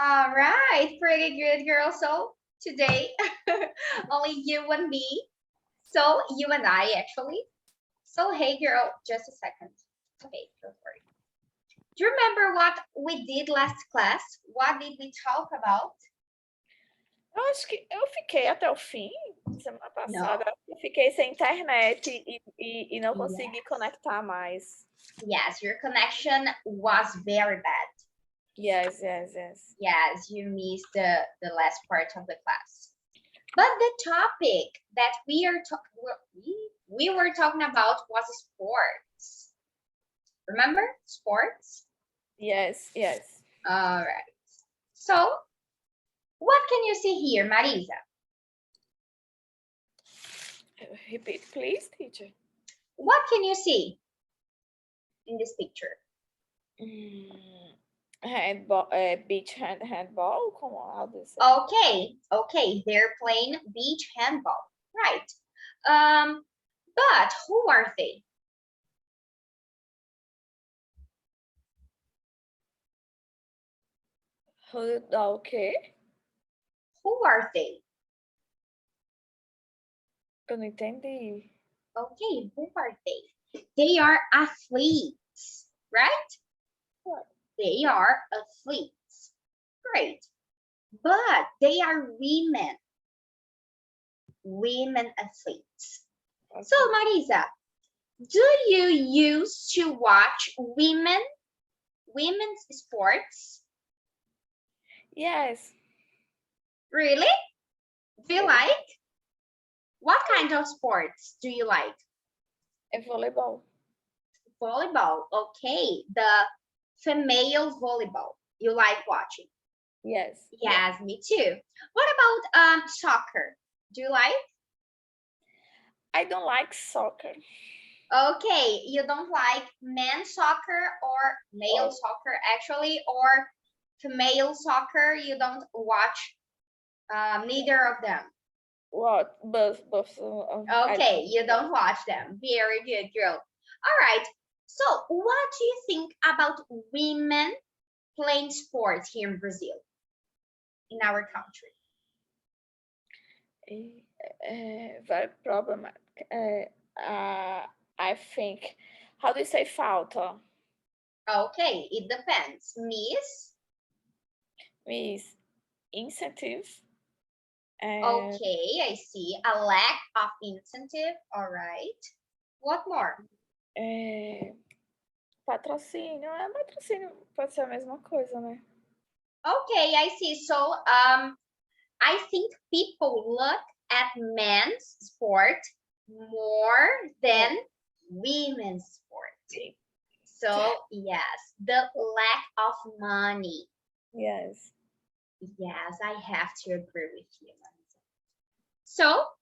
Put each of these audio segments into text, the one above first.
All right, pretty good, girl. So today, only you and me. So you and I actually. So hey, girl, just a second. Okay, don't worry. Do you remember what we did last class? What did we talk about? Eu acho que eu fiquei até o fim, semana No. passada. Eu fiquei sem internet e não consegui conectar mais. Yes, your connection was very bad. Yes. Yes, you missed the last part of the class. But the topic that we were talking about was sports. Remember sports? Yes. All right. So, what can you see here, Marisa? Repeat, please, teacher. What can you see in this picture? Handball, beach handball. How do you say? Okay, they're playing beach handball, right? But who are they? Okay. Who are they? Eu não entendi. Okay, who are they? They are athletes, right? They are athletes. Great. But they are women. Women athletes. Okay. So, Marisa, do you used to watch women's sports? Yes. Really? Do you like? What kind of sports do you like? Volleyball. Volleyball. Okay, the female volleyball. You like watching? Yes. Yes, me too. What about soccer? Do you like? I don't like soccer. Okay, you don't like men's soccer or male soccer actually, or female soccer? You don't watch neither of them. What? Both. Okay, you don't watch them. Very good, girl. All right. So, what do you think about women playing sports here in Brazil, in our country? Very problematic. I think. How do you say falta? Okay, it depends. Means incentive. Okay, I see. A lack of incentive. All right. What more? Patrocínio. Patrocínio pode ser a mesma coisa, né? Okay, I see. So, I think people look at men's sport more than women's sport. So, yes, the lack of money. Yes. Yes, I have to agree with you. So,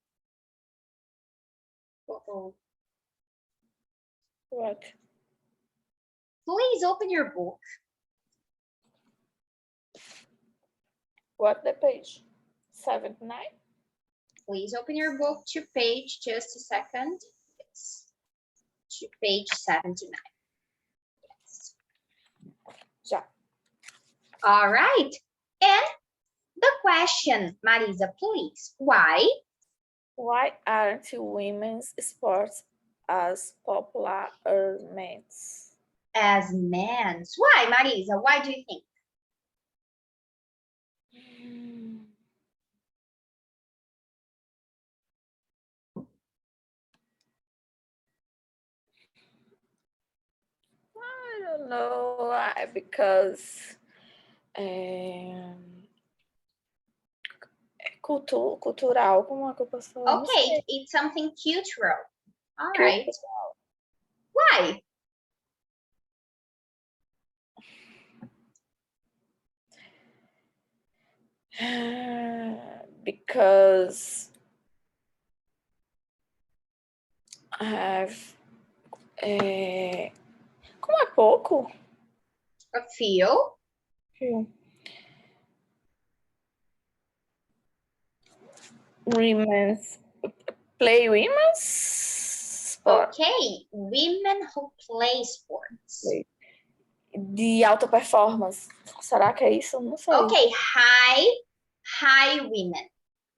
What? Please open your book. What the page? 79? Please open your book to page, just a second. Yes. To page 79. Yes. Já. All right. And the question, Marisa, please. Why? Why aren't women's sports as popular as men's? As men's. Why, Marisa? Why do you think? I don't know, because cultural, como é que eu posso falar? Okay, it's something cultural. All right. Why? Because I have como é pouco? A few. Women's play women's sport. Okay, women who play sports. de alta performance. Será que é isso? Não sei. Okay, high women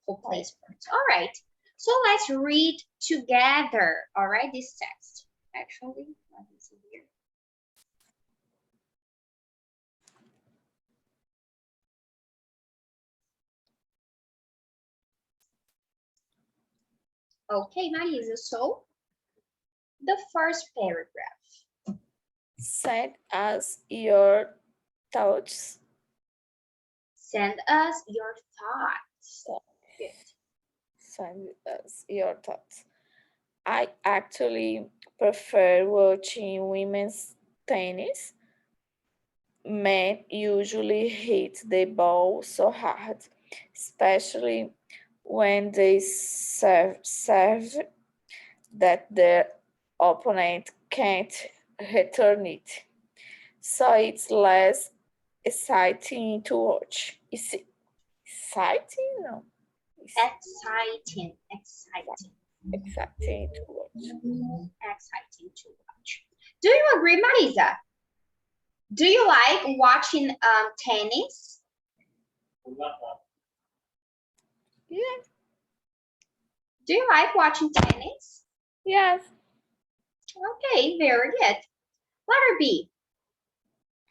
who play sports. All right. So let's read together. All right, this text. Actually, let me see here. Okay, Marisa, so the first paragraph. Send us your thoughts. Send us your thoughts. Good. Send us your thoughts. I actually prefer watching women's tennis. Men usually hit the ball so hard, especially when they serve that their opponent can't return it. So it's less exciting to watch. Is it exciting? No. Exciting. Exciting to watch. Exciting to watch. Do you agree, Marisa? Do you like watching tennis? Yeah. Do you like watching tennis? Yes. Okay, very good. Letter B.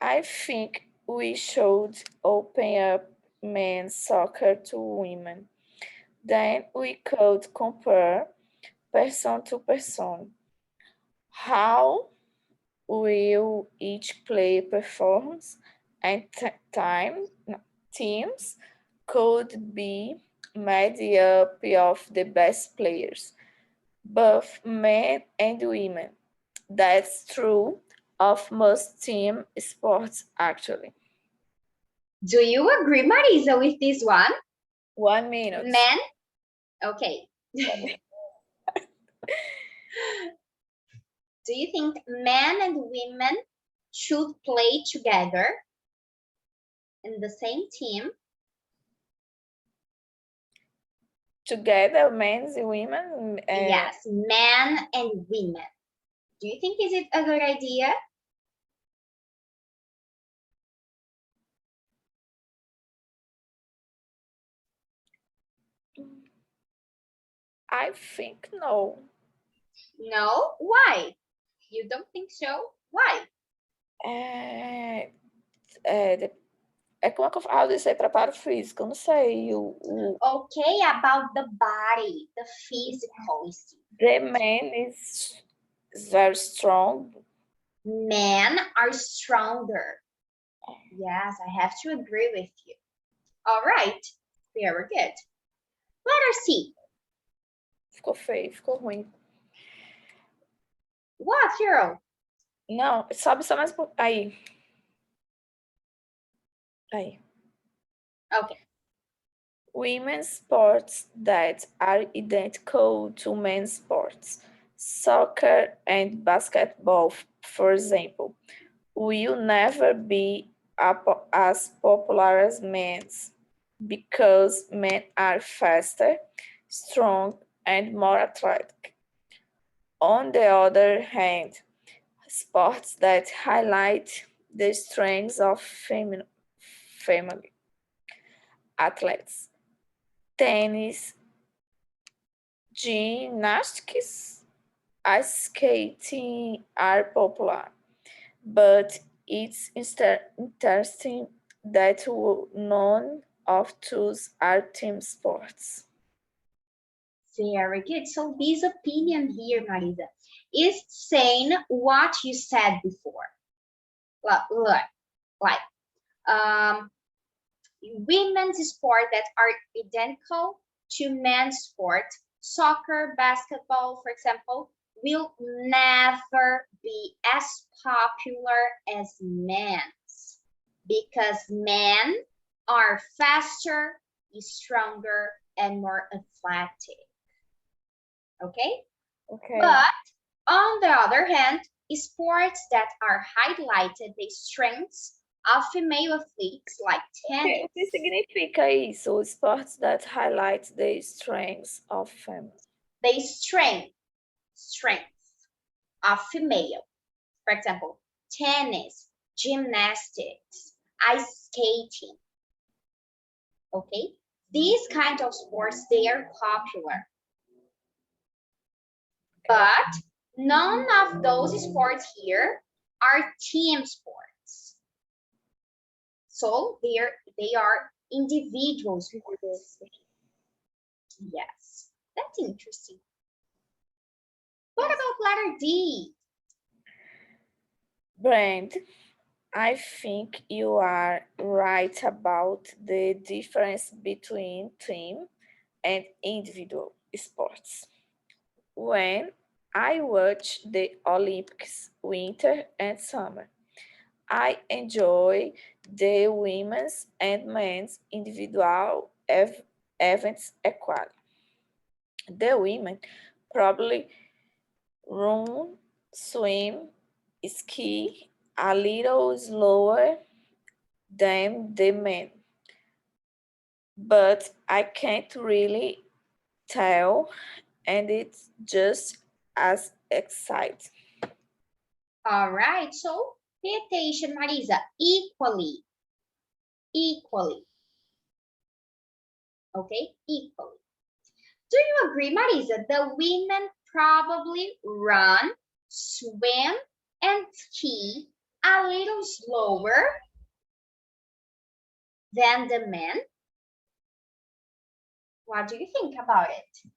I think we should open up men's soccer to women. Then we could compare person to person. How will each player perform and teams could be made up of the best players, both men and women. That's true of most team sports actually. Do you agree, Marisa, with this one? 1 minute. Men? Okay. Do you think men and women should play together in the same team? Together, men and women? Yes, men and women. Do you think is it a good idea? I think no. No? Why? You don't think so? Why? Como é que eu falo isso aí? Preparo físico, eu não sei. Okay, about the body, the physical. The man is very strong. Men are stronger. Yes, I have to agree with you. All right, very good. Letter C. Ficou feio, ficou ruim. What, girl? Não, sobe só mais um pouco. Aí. Aí. Okay. Women's sports that are identical to men's sports, soccer and basketball, for example, will never be as popular as men's because men are faster, strong, and more athletic. On the other hand, sports that highlight the strengths of family athletes, tennis, gymnastics, ice skating are popular, but it's interesting that none of those are team sports. Very good. So this opinion here, Marisa, is saying what you said before. Look, like women's sport that are identical to men's sport, soccer, basketball, for example, will never be as popular as men's because men are faster, stronger, and more athletic. Okay? Okay. But on the other hand, sports that are highlighted the strengths of female athletes like tennis. O que significa isso? Sports that highlight the strengths of female. The strength of female. For example, tennis, gymnastics, ice skating. Okay, these kind of sports, they are popular. But none of those sports here are team sports. So they are individual sports. Yes, that's interesting. What about letter D? Brand, I think you are right about the difference between team and individual sports. When I watch the Olympics winter and summer, I enjoy the women's and men's individual events equally. The women probably run, swim, ski a little slower than the men, but I can't really tell, and it's just as exciting. All right, so pay attention, Marisa. Equally. Okay, equally. Do you agree, Marisa? The women probably run, swim, and ski a little slower than the men. What do you think about it?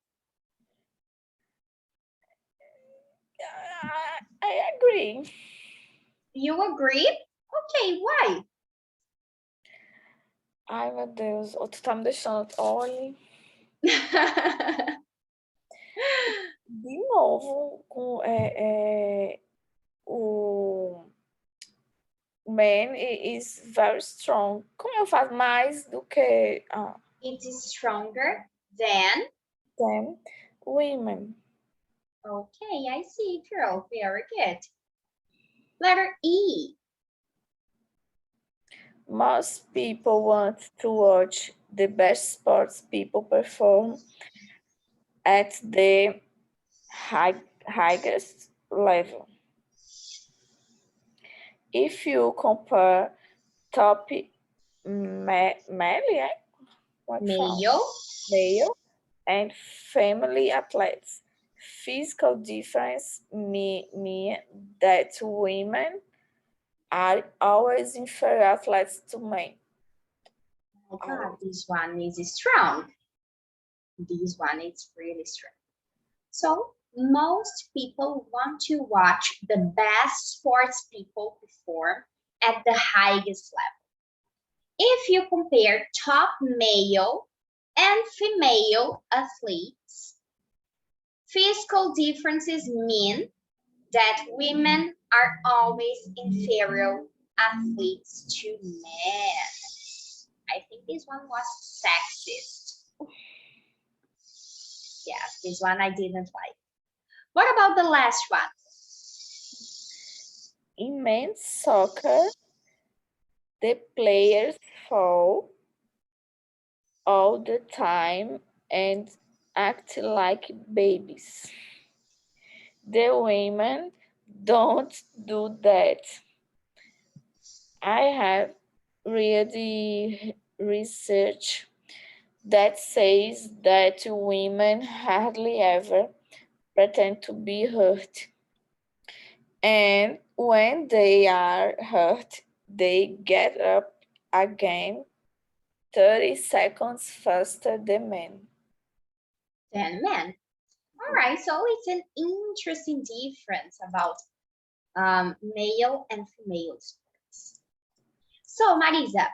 I agree. You agree? Okay, why? Ai, meu Deus, ou tu tá me deixando. Olha, de novo, com o man is very strong. Como eu faço mais do que It is stronger than. them women? Okay, I see, girl. Very good. Letter E. Most people want to watch the best sports people perform at the highest level. If you compare top male, what Male. male and family athletes, physical difference mean that women are always inferior athletes to men. Oh my God, this one is strong. This one is really strong. So most people want to watch the best sports people perform at the highest level. If you compare top male and female athletes, physical differences mean that women are always inferior athletes to men. I think this one was sexist. Yes, this one I didn't like. What about the last one? In men's soccer, the players fall all the time and act like babies. The women don't do that. I have read the research that says that women hardly ever pretend to be hurt. And when they are hurt, they get up again 30 seconds faster than men. Than men. All right, so it's an interesting difference about male and female sports. So Marisa,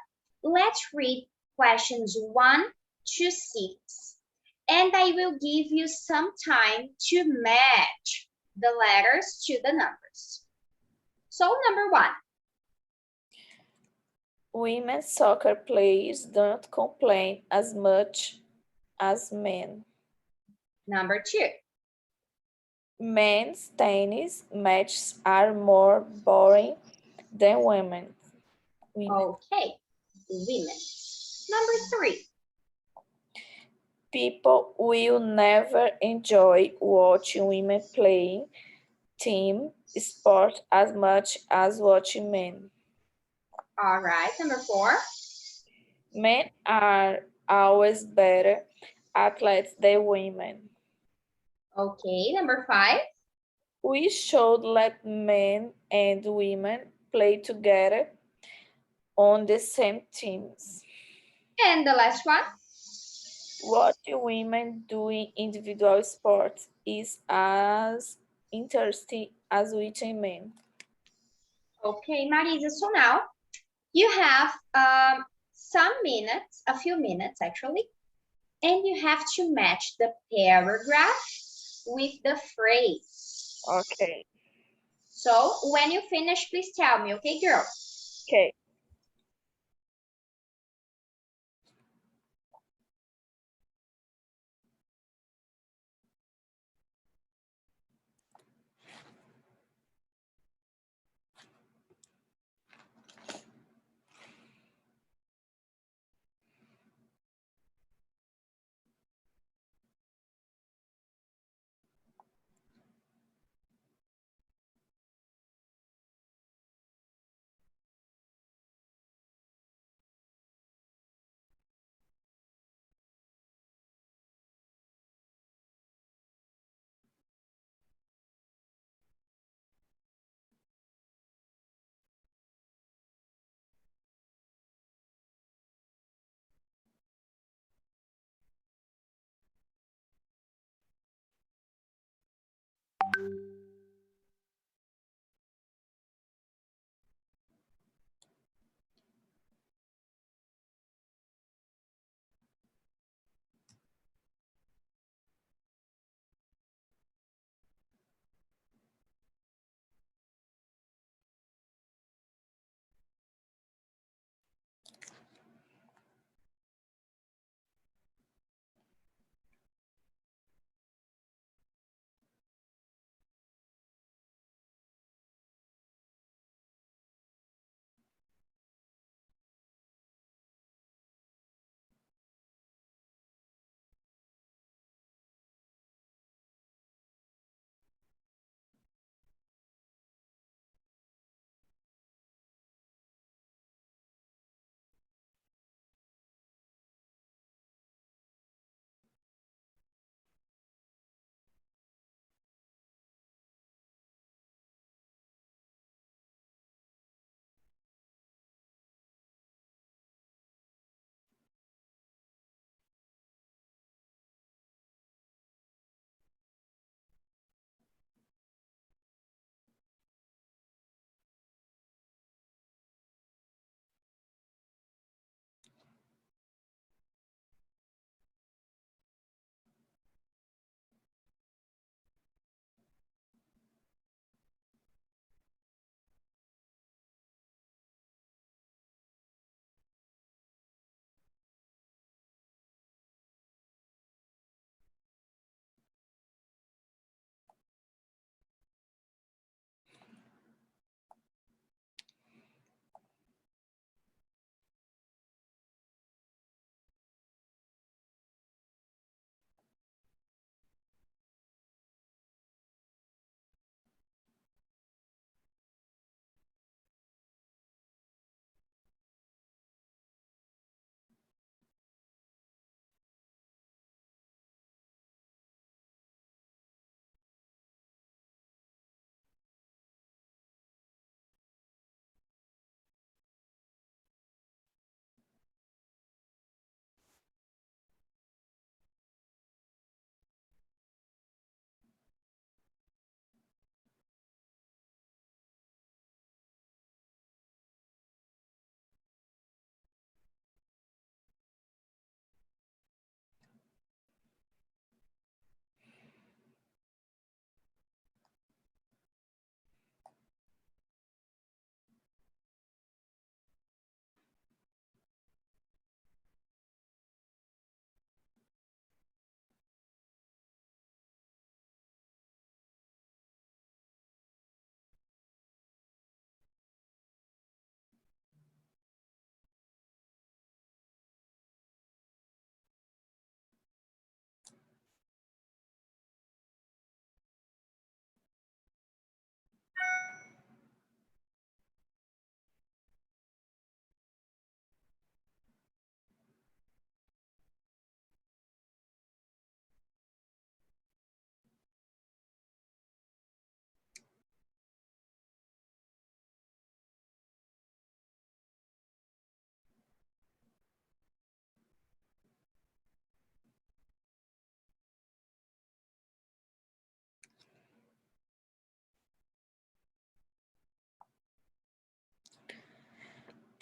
let's read questions 1 to 6, and I will give you some time to match the letters to the numbers. So number 1. Women's soccer players don't complain as much as men. Number 2. Men's tennis matches are more boring than women. Okay, women. Number 3. People will never enjoy watching women playing team sport as much as watching men. All right, number 4. Men are always better athletes than women. Okay, number 5. We should let men and women play together on the same teams. And the last one. What women do in individual sports is as interesting as with men. Okay, Marisa, so now you have some minutes, a few minutes actually, and you have to match the paragraph with the phrase. Okay. So when you finish, please tell me, okay, girl? Okay.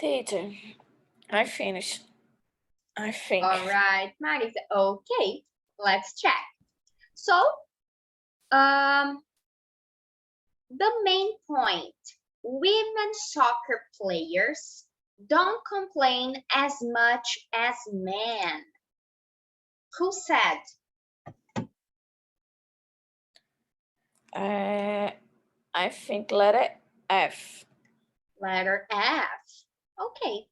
Teacher, I finished. I think. All right, Marisa. Okay, let's check. So, the main point, women soccer players don't complain as much as men. Who said? I think letter F. Letter F. Okay.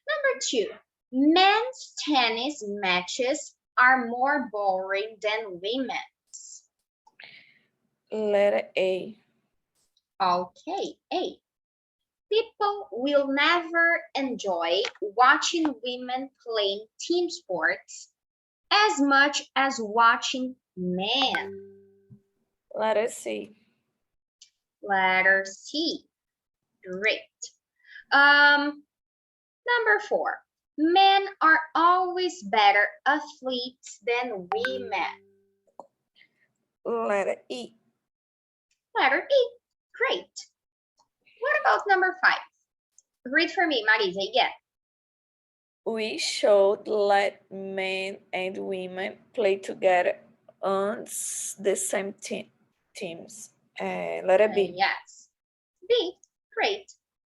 Number 2, men's tennis matches are more boring than women's. Letter A. Okay, A. People will never enjoy watching women playing team sports as much as watching men. Letter C. Letter C. Great. Number 4. Men are always better athletes than women. Letter E. Letter E. Great. What about number 5? Read for me, Marisa, again. We should let men and women play together on the same teams. Letter B. Yes. B. Great.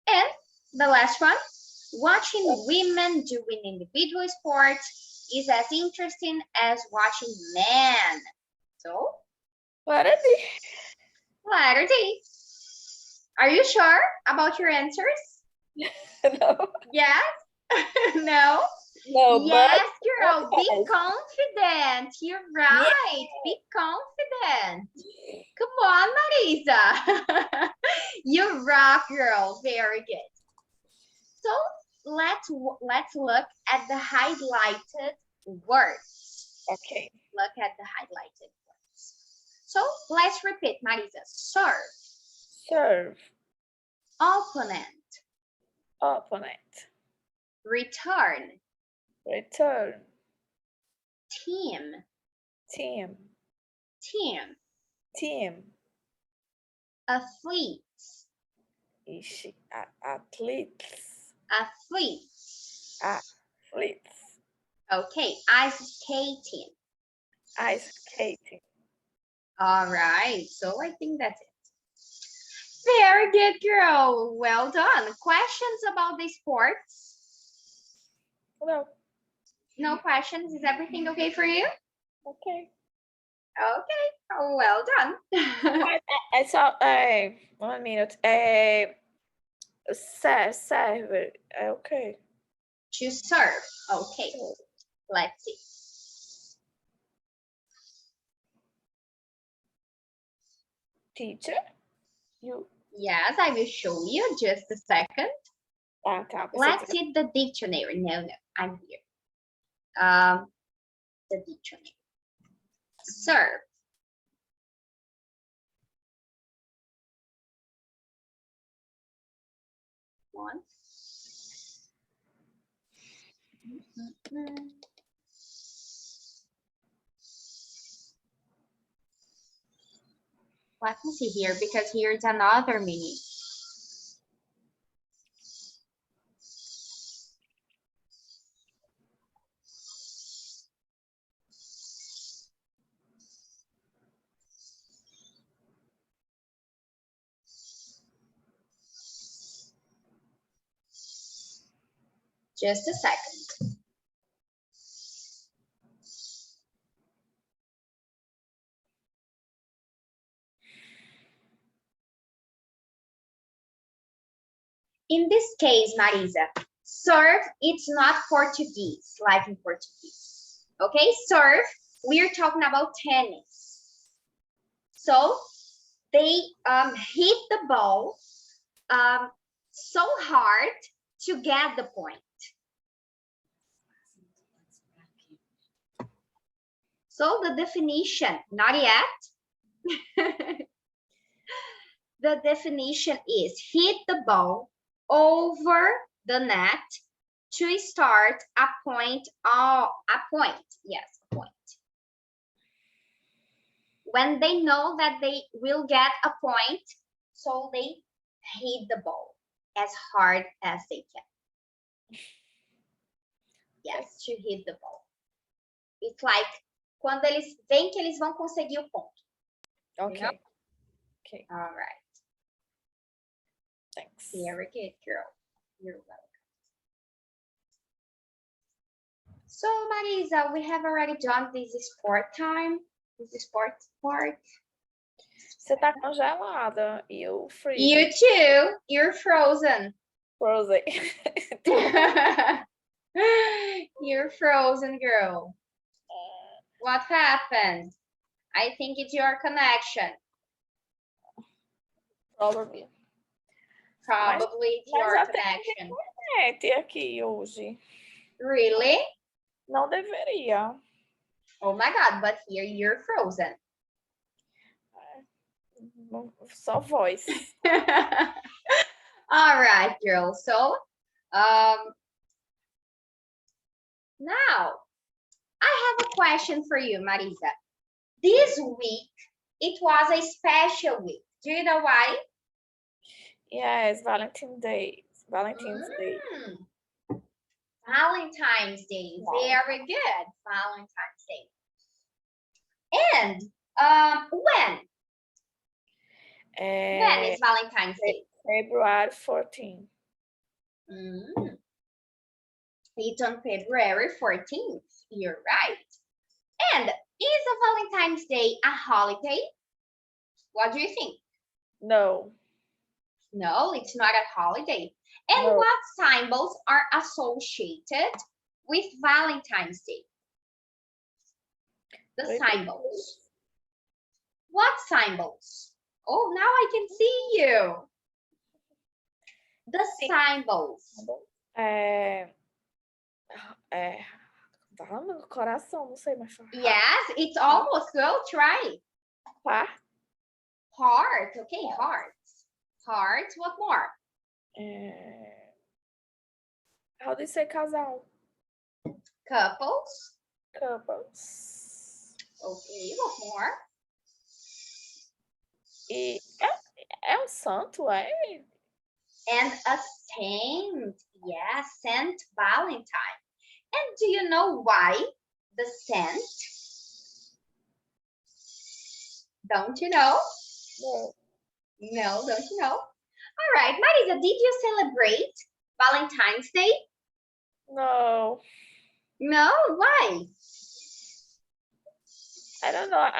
And the last one. Watching women doing individual sports is as interesting as watching men. So, Letter D. letter D. Are you sure about your answers? No. Yes? No? No, Yes, but girl, be yes. confident. You're right. Be confident. Come on, Marisa. You rock, girl. Very good. So let's look at the highlighted words. Okay. Look at the highlighted words. So let's repeat, Marisa. Serve. Serve. Opponent. Opponent. Return. Return. Team. Team. Team. Team. Athletes. Athletes. Athletes. Athletes. Okay, ice skating. Ice skating. All right, so I think that's it. Very good, girl. Well done. Questions about the sports? No. No questions? Is everything okay for you? Okay. Okay, oh, well done. I saw 1 minute. Serve. Okay. To serve. Okay, let's see. Teacher, you. Yes, I will show you just a second. Tá, Let's see the dictionary. No, I'm here. The dictionary. Serve. One. Let me see here because here's another meaning. Just a second. In this case, Marisa, serve, it's not Portuguese, like in Portuguese. Okay, serve, we're talking about tennis. So they hit the ball so hard to get the point. So the definition, not yet. The definition is hit the ball over the net to start a point. Yes, a point. When they know that they will get a point, so they hit the ball as hard as they can. to hit the ball. It's like quando eles veem que eles vão conseguir o ponto. Okay. Okay. All right. Thanks. Very good, girl. You're welcome. So, Marisa, we have already done this sport time. This sports part. Você tá congelada e eu freeze. You too. You're frozen. Frozen. You're frozen, girl. What happened? I think it's your connection. Probably. Probably it's Mas your já tem connection. internet aqui hoje. Really? Não deveria. Oh my God, but here you're frozen. Só voz. All right, girl. So, now I have a question for you, Marisa. This week, it was a special week. Do you know why? Yes, Valentine's Day. Valentine's Day. Valentine's Day. Wow. Very good. Valentine's Day. And when? When is Valentine's Day? February 14th. It's on February 14th. You're right. And is a Valentine's Day a holiday? What do you think? No. No, it's not a holiday. And No. what symbols are associated with Valentine's Day? The symbols. What symbols? Oh, now I can see you. The symbols. Tá no coração, não sei mais falar. Yes, it's almost. Go try. Tá? Heart. Okay, hearts. Hearts. What more? How do you say casal? Couples. Couples. Okay, what more? E é santo, é? And a saint. Yes, Saint Valentine. And do you know why the saint? Don't you know? No. No, don't you know? All right, Marisa, did you celebrate Valentine's Day? No. No, why? I don't know.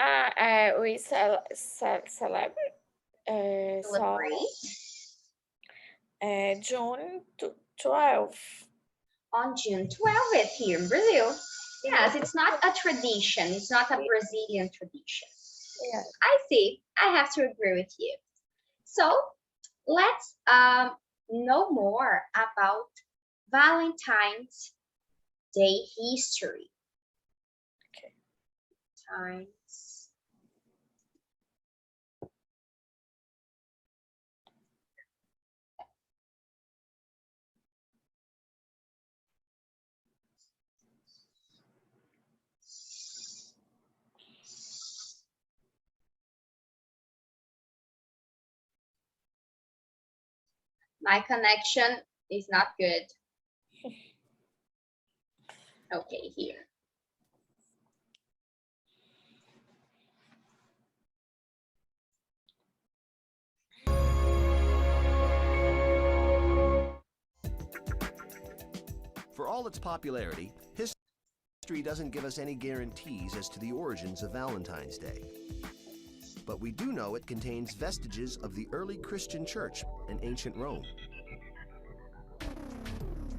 We celebrate. Celebrate June 12th. on June 12th here in Brazil. Yes, it's not a tradition. It's not a Brazilian tradition. Yeah. I see. I have to agree with you. So let's know more about Valentine's Day history. Okay. Times. My connection is not good. Okay, here. For all its popularity, history doesn't give us any guarantees as to the origins of Valentine's Day. But we do know it contains vestiges of the early Christian church and ancient Rome.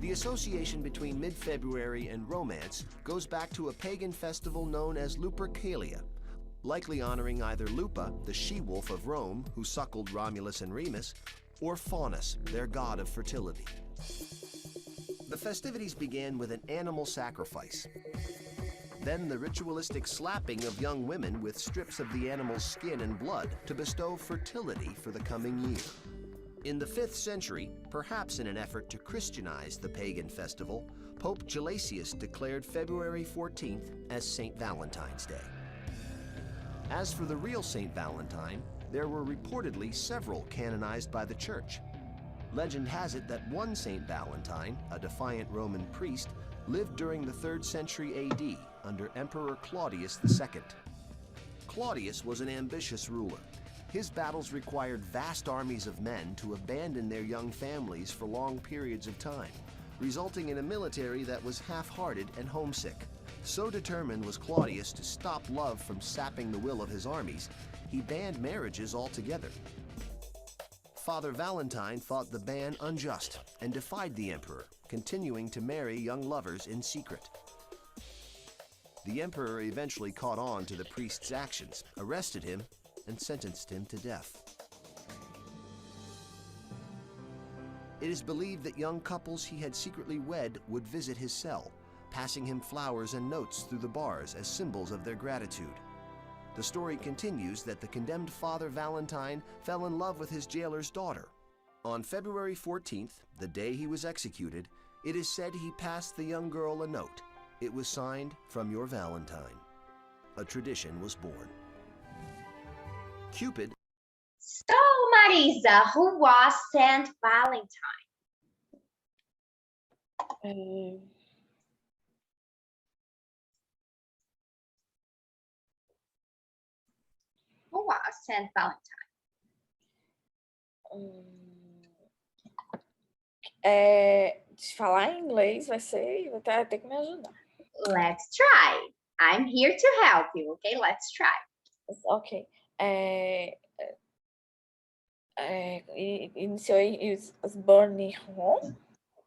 The association between mid-February and romance goes back to a pagan festival known as Lupercalia, likely honoring either Lupa, the she-wolf of Rome who suckled Romulus and Remus, or Faunus, their god of fertility. The festivities began with an animal sacrifice. Then the ritualistic slapping of young women with strips of the animal's skin and blood to bestow fertility for the coming year. In the 5th century, perhaps in an effort to Christianize the pagan festival, Pope Gelasius declared February 14th as St. Valentine's Day. As for the real St. Valentine, there were reportedly several canonized by the Church. Legend has it that one St. Valentine, a defiant Roman priest, lived during the 3rd century AD under Emperor Claudius II. Claudius was an ambitious ruler. His battles required vast armies of men to abandon their young families for long periods of time, resulting in a military that was half-hearted and homesick. So determined was Claudius to stop love from sapping the will of his armies, he banned marriages altogether. Father Valentine thought the ban unjust and defied the emperor, continuing to marry young lovers in secret. The emperor eventually caught on to the priest's actions, arrested him, and sentenced him to death. It is believed that young couples he had secretly wed would visit his cell, passing him flowers and notes through the bars as symbols of their gratitude. The story continues that the condemned Father Valentine fell in love with his jailer's daughter. On February 14th, the day he was executed, it is said he passed the young girl a note. It was signed, "From your Valentine." A tradition was born. Cupid. So, Marisa, who was Saint Valentine? Who was Saint Valentine? De falar em inglês vai ser, vai ter que me ajudar. Let's try. I'm here to help you, okay? Let's try. Ok. Iniciou as born in home?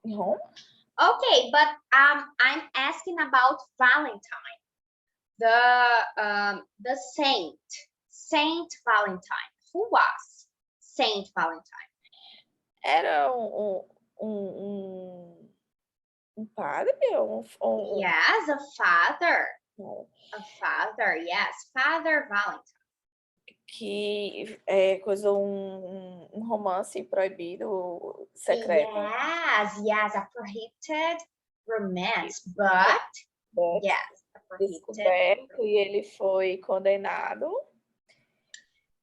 In home? Okay, but I'm asking about Valentine. The Saint Valentine. Who was Saint Valentine? Era padre ou Yes, a father. não, A father, yes, Father Valentine. que coisou um romance proibido, secreto. Yes, a prohibited romance, but yes, a prohibited. Descoberto e ele foi condenado.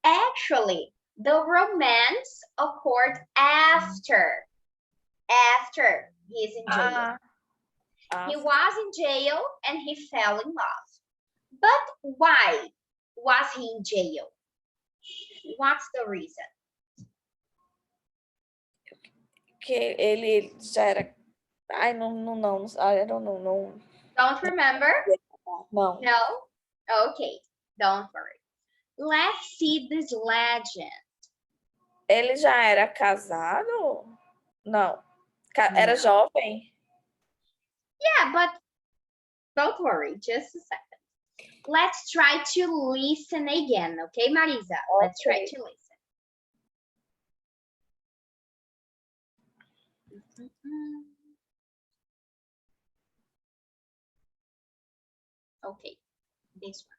Actually, the romance occurred after he's in jail. He was in jail and he fell in love. But why was he in jail? What's the reason? Que ele já era. Ai, não. I don't know. Não. Don't remember? Não. No? Okay, don't worry. Let's see this legend. Ele já era casado? Não. Era jovem? Yeah, but don't worry, just a second. Let's try to listen again, okay, Marisa? Let's try to listen. Okay, this one.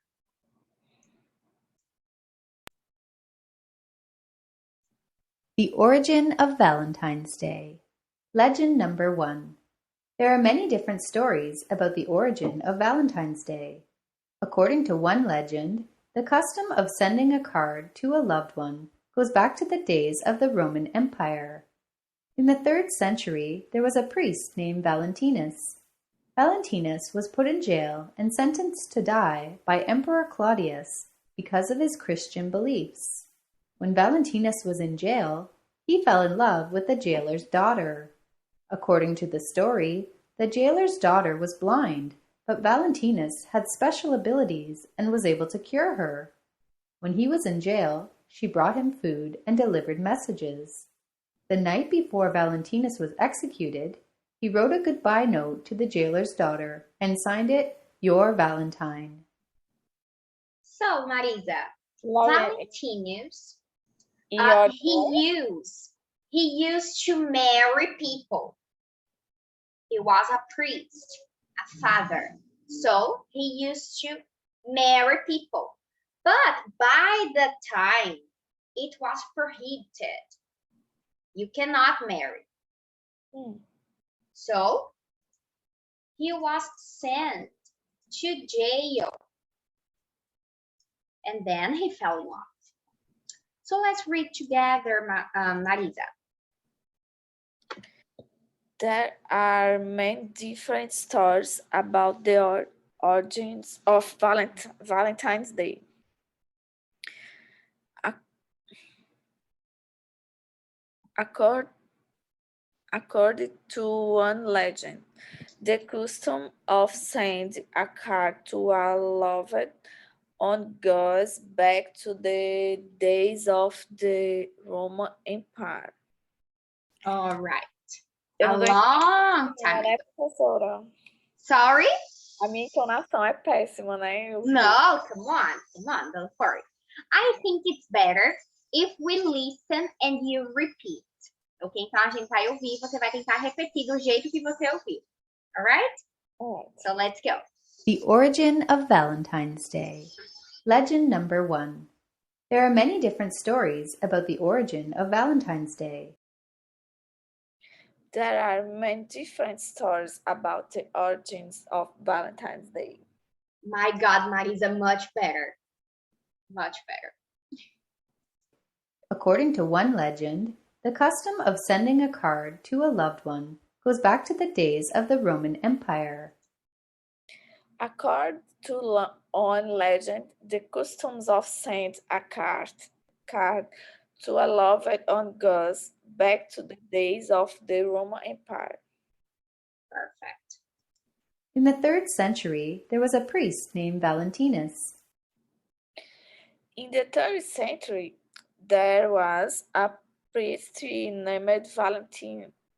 The origin of Valentine's Day. Legend number 1. There are many different stories about the origin of Valentine's Day. According to one legend, the custom of sending a card to a loved one goes back to the days of the Roman Empire. In the 3rd century, there was a priest named Valentinus. Valentinus was put in jail and sentenced to die by Emperor Claudius because of his Christian beliefs. When Valentinus was in jail, he fell in love with the jailer's daughter. According to the story, the jailer's daughter was blind, but Valentinus had special abilities and was able to cure her. When he was in jail, she brought him food and delivered messages. The night before Valentinus was executed, he wrote a goodbye note to the jailer's daughter and signed it, "Your Valentine." So, Marisa, Valentinus, he used to marry people. He was a priest, a father. So he used to marry people. But by the time, it was prohibited. You cannot marry. So he was sent to jail. And then he fell in love. So let's read together, Marisa. There are many different stories about the origins of Valentine's Day. Accord, according to one legend, the custom of sending a card to a loved one goes back to the days of the Roman Empire. All right. Eu A não dou long entonação, time né, ago. professora? Sorry? A minha entonação é péssima, né? Eu vi. No, come on, don't worry. I think it's better if we listen and you repeat. Ok? Então a gente vai ouvir e você vai tentar repetir do jeito que você ouviu. Alright? Alright. So let's go. The origin of Valentine's Day. Legend number 1. There are many different stories about the origin of Valentine's Day. There are many different stories about the origins of Valentine's Day. My God, Marisa, much better. Much better. According to one legend, the custom of sending a card to a loved one goes back to the days of the Roman Empire. According to one legend, the customs of sending a card to a loved one goes back to the days of the Roman Empire. Perfect. In the 3rd century, there was a priest named Valentinus. In the 3rd century, there was a priest named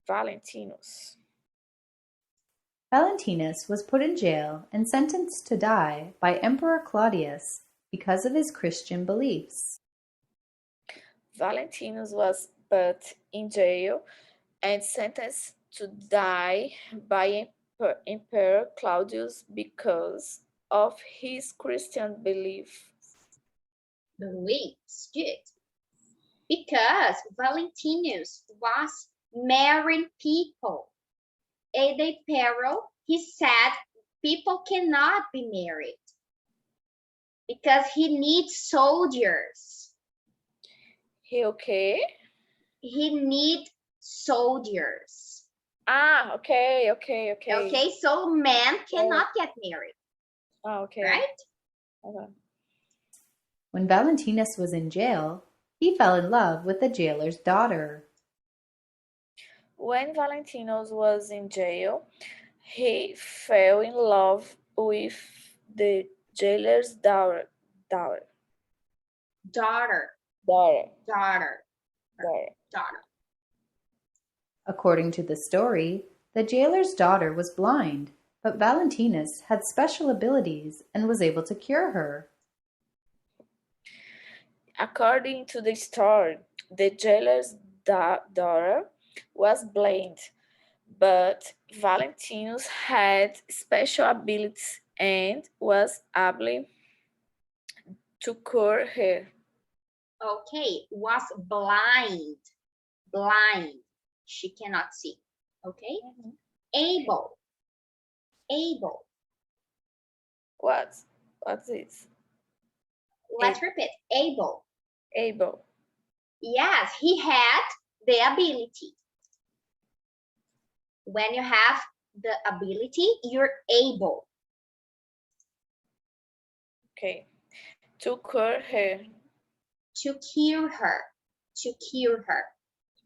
Valentinus. Valentinus was put in jail and sentenced to die by Emperor Claudius because of his Christian beliefs. Valentinus was put in jail and sentenced to die by Emperor Claudius because of his Christian beliefs. Good. Because Valentinus was marrying people. In the peril, he said people cannot be married because he needs soldiers. He okay? He needs soldiers. Ah, okay. Okay, so men cannot get married. Ah, okay. Right? Okay. When Valentinus was in jail, he fell in love with the jailer's daughter. When Valentinus was in jail, he fell in love with the jailer's daughter. According to the story, the jailer's daughter was blind, but Valentinus had special abilities and was able to cure her. According to the story, the jailer's daughter was blind, but Valentinus had special abilities and was able to cure her. Okay, was blind. She cannot see. Okay? Able. What's this? Let's repeat. Able. Yes, he had the ability. When you have the ability, you're able. Okay. To cure her. To cure her.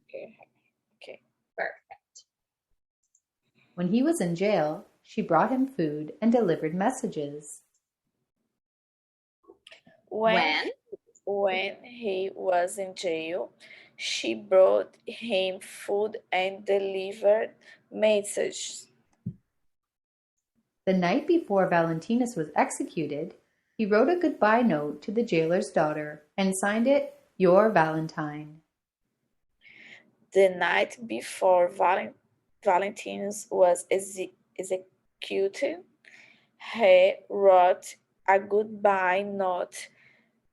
Okay. Perfect. When he was in jail, she brought him food and delivered messages. When he was in jail, she brought him food and delivered messages. The night before Valentinus was executed, he wrote a goodbye note to the jailer's daughter and signed it, "Your Valentine." The night before Valentinus was executed, he wrote a goodbye note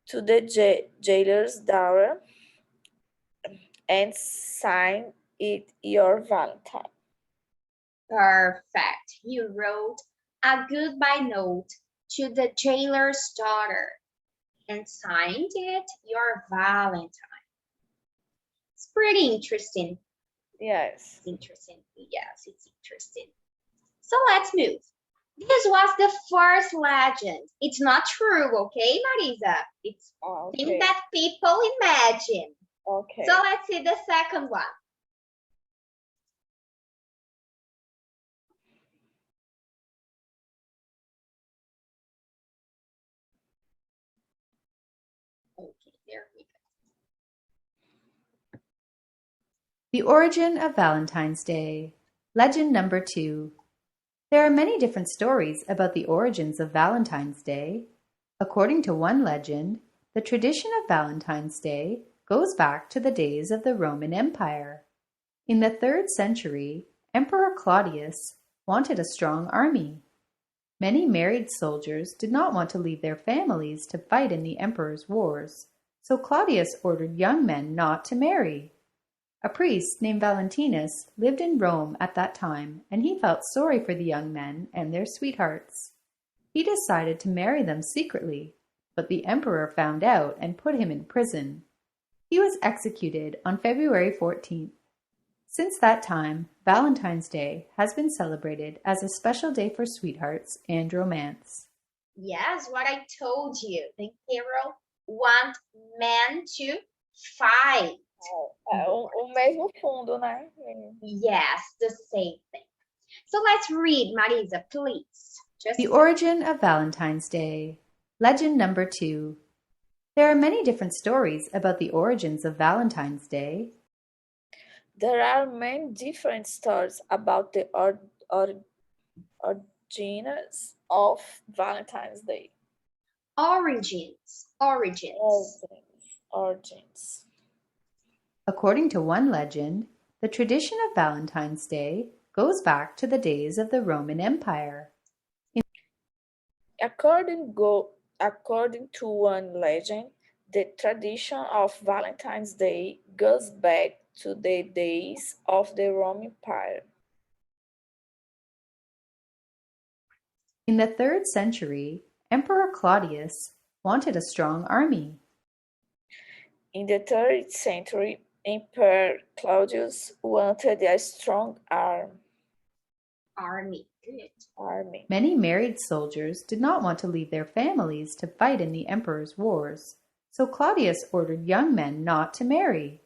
to the jailer's daughter and signed it, "Your Valentine." Perfect. You wrote a goodbye note to the jailer's daughter and signed it, "Your Valentine." It's pretty interesting. Yes. Interesting. Yes, it's interesting. So let's move. This was the first legend. It's not true, okay, Marisa? It's Okay. things that people imagine. Okay. So let's see the second one. Okay, there we go. The origin of Valentine's Day. Legend number 2. There are many different stories about the origins of Valentine's Day. According to one legend, the tradition of Valentine's Day goes back to the days of the Roman Empire. In the 3rd century, Emperor Claudius wanted a strong army. Many married soldiers did not want to leave their families to fight in the emperor's wars, so Claudius ordered young men not to marry. A priest named Valentinus lived in Rome at that time, and he felt sorry for the young men and their sweethearts. He decided to marry them secretly, but the emperor found out and put him in prison. He was executed on February 14th. Since that time, Valentine's Day has been celebrated as a special day for sweethearts and romance. Yes, what I told you. The hero want men to fight. O mesmo fundo, né? Yes, the same thing. So let's read, Marisa, please. The origin of Valentine's Day. Legend number 2. There are many different stories about the origins of Valentine's Day. There are many different stories about the origins of Valentine's Day. Origins. Origins. According to one legend, the tradition of Valentine's Day goes back to the days of the Roman Empire. According to one legend, the tradition of Valentine's Day goes back to the days of the Roman Empire. In the 3rd century, Emperor Claudius wanted a strong army. In the 3rd century, Emperor Claudius wanted a strong army. Good. Army. Many married soldiers did not want to leave their families to fight in the emperor's wars, so Claudius ordered young men not to marry.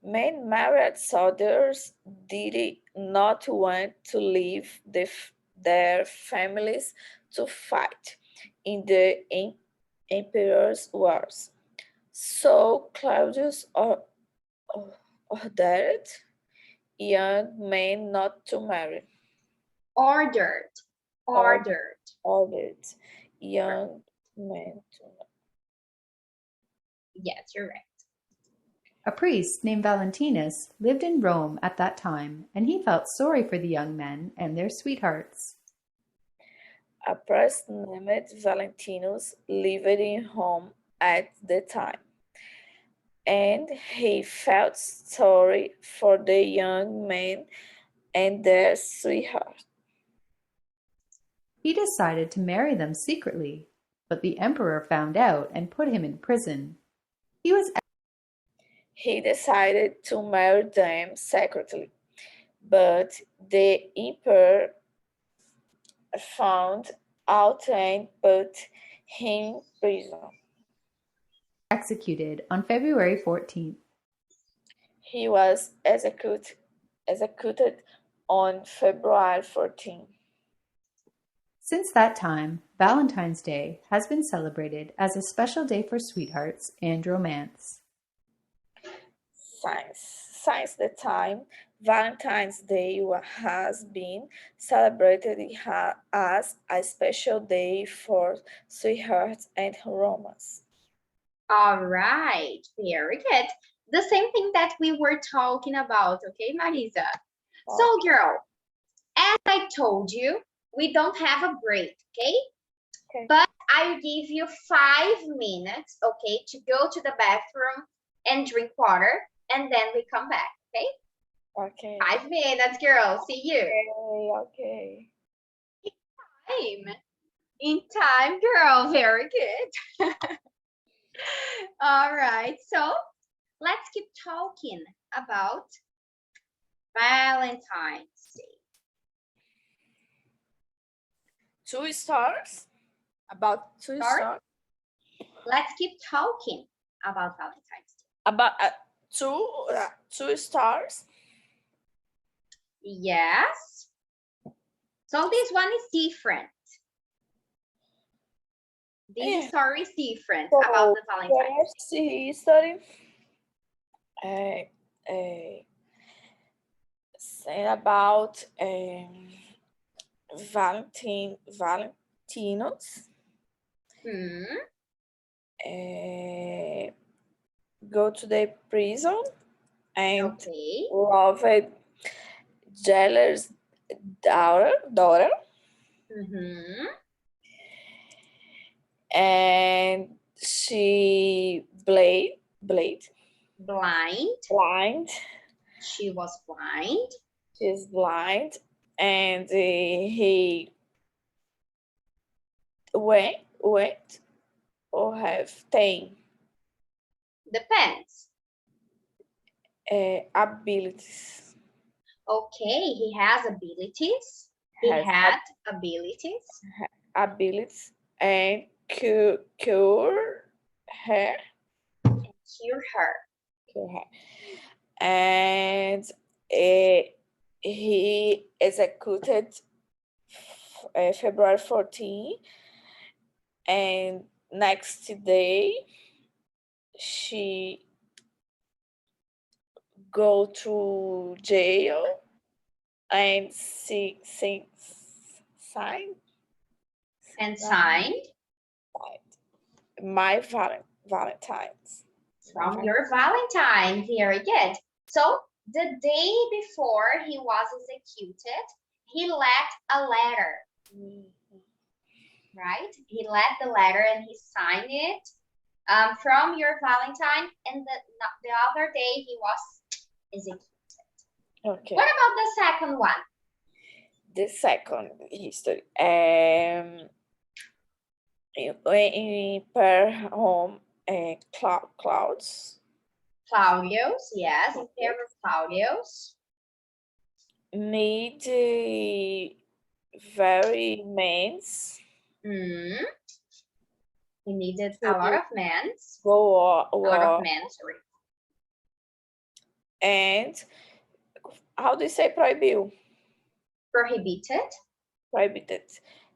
Many married soldiers did not want to leave their families to fight in the emperor's wars. So Claudius ordered young men not to marry. Ordered young men to marry. Yes, you're right. A priest named Valentinus lived in Rome at that time, and he felt sorry for the young men and their sweethearts. A priest named Valentinus lived in Rome at the time, and he felt sorry for the young men and their sweethearts. He decided to marry them secretly, but the emperor found out and put him in prison. He decided to marry them secretly, but the emperor found out and put him in prison. Executed on February 14th. He was executed on February 14th. Since that time, Valentine's Day has been celebrated as a special day for sweethearts and romance. Since the time, Valentine's Day has been celebrated as a special day for sweethearts and romance. All right, very good. The same thing that we were talking about, okay, Marisa? So, girl, as I told you, we don't have a break, okay? But I will give you 5 minutes, okay, to go to the bathroom and drink water, and then we come back, okay? Okay. 5 minutes, girl. See you. Okay. In time, girl. Very good. All right. So let's keep talking about Valentine's Day. 2 stars. About 2 Sorry? stars. Let's keep talking about Valentine's Day. About 2 stars. Yes. So this one is different. This story is different about the Valentine's Day. First history. Say about Valentinos. Go to the prison and Okay. loved jailer's daughter. And she blind. She was blind. She's blind, and he went or have 10 Depends. abilities. Okay, he has abilities. He had abilities. Abilities and cure her. Cure her. And he executed February 14, and next day she go to jail and signed my Valentine's. From your Valentine. Very good. So the day before he was executed, he left a letter. Right? He left the letter and he signed it from your Valentine, and the other day he was executed. Okay. What about the second one? The second history. In per home, Claudius. Claudius, yes, Emperor Claudius. Need very men's. He needed a lot of men. A lot of men, sorry. And how do you say proibiu? Prohibited.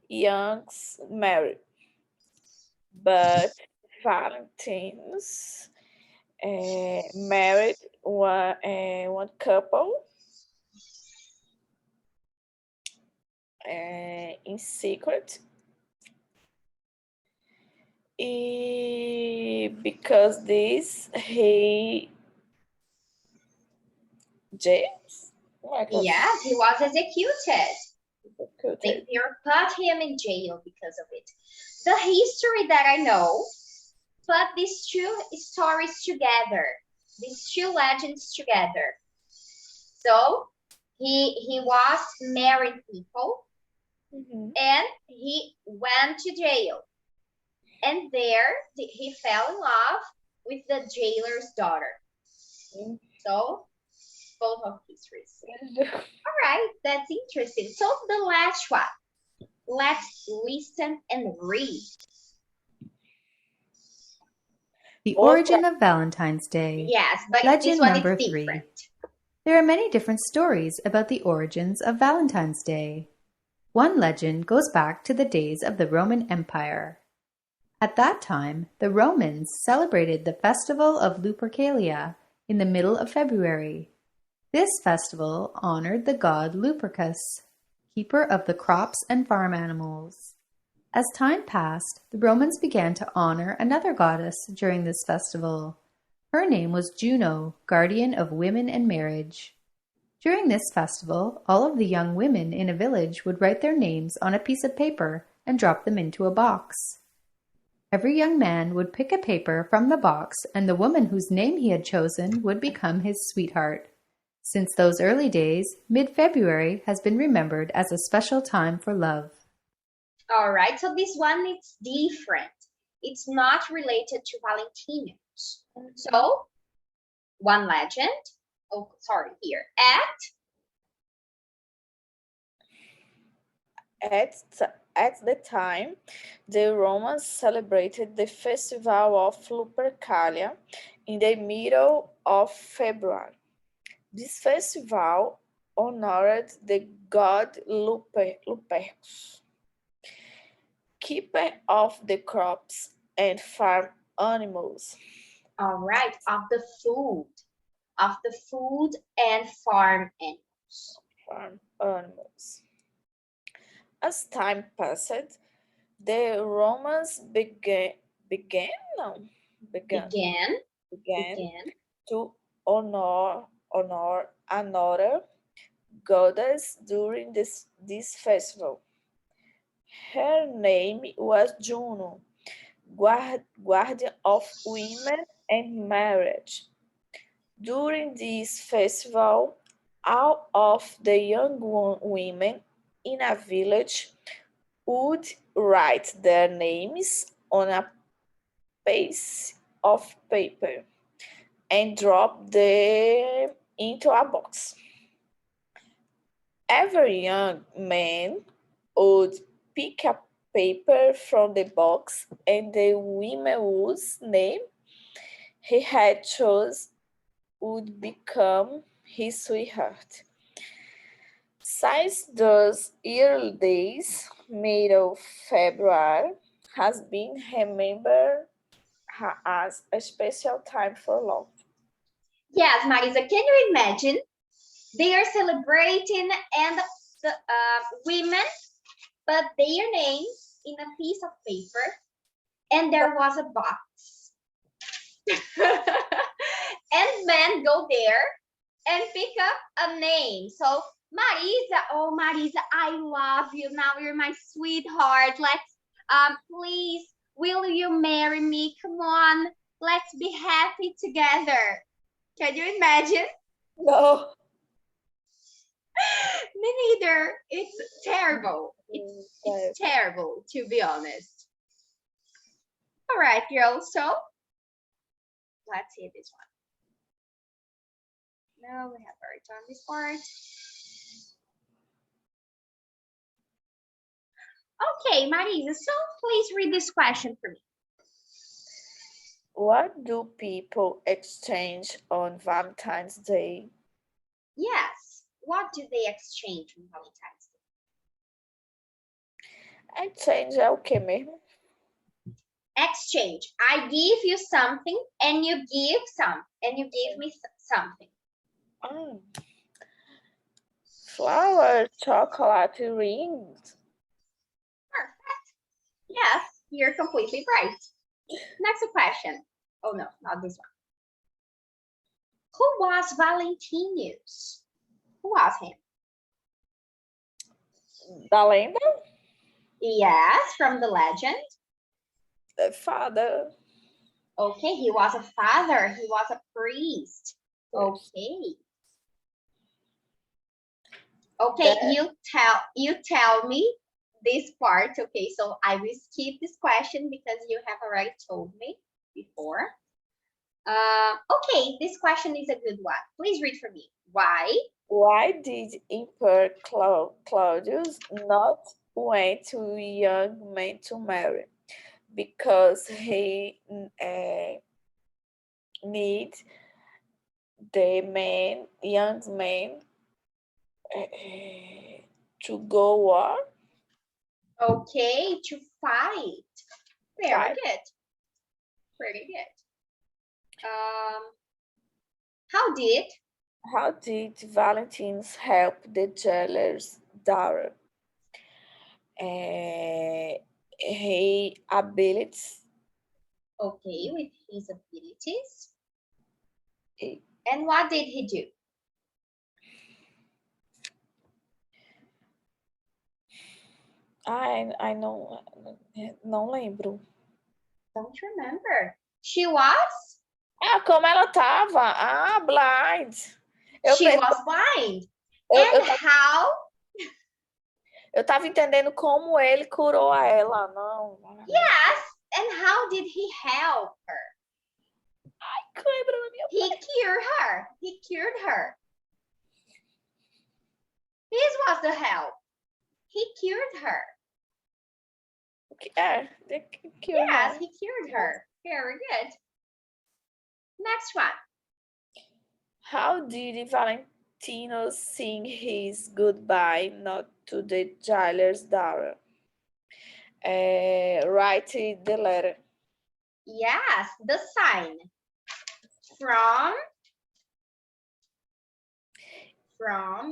Young's married. But Valentine's married one couple in secret. Because this James? Yes, he was executed. The emperor put him in jail because of it. The history that I know put these two stories together, these two legends together. So he was married people, and he went to jail. And there he fell in love with the jailer's daughter. So both of histories. All right, that's interesting. So the last one. Let's listen and read. The origin of Valentine's Day. Yes, but Legend this one number is 3. different. There are many different stories about the origins of Valentine's Day. One legend goes back to the days of the Roman Empire. At that time, the Romans celebrated the festival of Lupercalia in the middle of February. This festival honored the god Lupercus, keeper of the crops and farm animals. As time passed, the Romans began to honor another goddess during this festival. Her name was Juno, guardian of women and marriage. During this festival, all of the young women in a village would write their names on a piece of paper and drop them into a box. Every young man would pick a paper from the box, and the woman whose name he had chosen would become his sweetheart. Since those early days, mid-February has been remembered as a special time for love. All right, so this one is different. It's not related to Valentinos. So, one legend, here. At At the time, the Romans celebrated the festival of Lupercalia in the middle of February. This festival honored the god Lupercus, keeper of the crops and farm animals. All right, of the food and farm animals. Farm animals. As time passed, the Romans no, began Began. to honor another goddess during this festival. Her name was Juno, guardian of women and marriage. During this festival, all of the young women in a village would write their names on a piece of paper and drop them into a box. Every young man would pick a paper from the box, and the woman whose name he had chosen would become his sweetheart. Since those early days, made of February has been remembered as a special time for love. Yes, Marisa, can you imagine? They are celebrating and the women put their names in a piece of paper and there was a box. And men go there and pick up a name. So Marisa, oh Marisa, I love you. Now you're my sweetheart. Let's please, will you marry me? Come on, let's be happy together. Can you imagine? No. Me neither. It's terrible. It's terrible, to be honest. All right, girls. So let's see this one. No, we have already done this part. Okay, Marisa, so please read this question for me. What do people exchange on Valentine's Day? Yes, what do they exchange on Valentine's Day? Exchange é o que mesmo? Exchange. I give you something and you give me something. Flower, chocolate, rings. Perfect. Yes, you're completely right. Next question. Oh no, not this one. Who was Valentinus? Who was him? Da lenda? Yes, from the legend. The father. Okay, he was a father. He was a priest. Okay. Okay, you tell me this part. Okay, so I will skip this question because you have already told me before. Okay, this question is a good one. Please read for me. Why did Emperor Claudius not want two young men to marry? Because he need the young men to go war. Okay, to fight. Very Fight. good. Pretty good. How did Valentine help the jailer's daughter? He abilities. Okay, with his abilities. He, And what did he do? I não lembro. Don't remember. She was? Como ela tava? Blind. She was blind. How? Eu tava entendendo como ele curou a ela, não. Yes, and how did he help her? Ai, que lembra na minha He cured her. He cured her. This was the help. He cured her. Yeah, they killed Yes, her. he cured her. Very good. Next one. How did Valentino sing his goodbye note to the jailer's daughter? Write the letter. Yes, the sign. From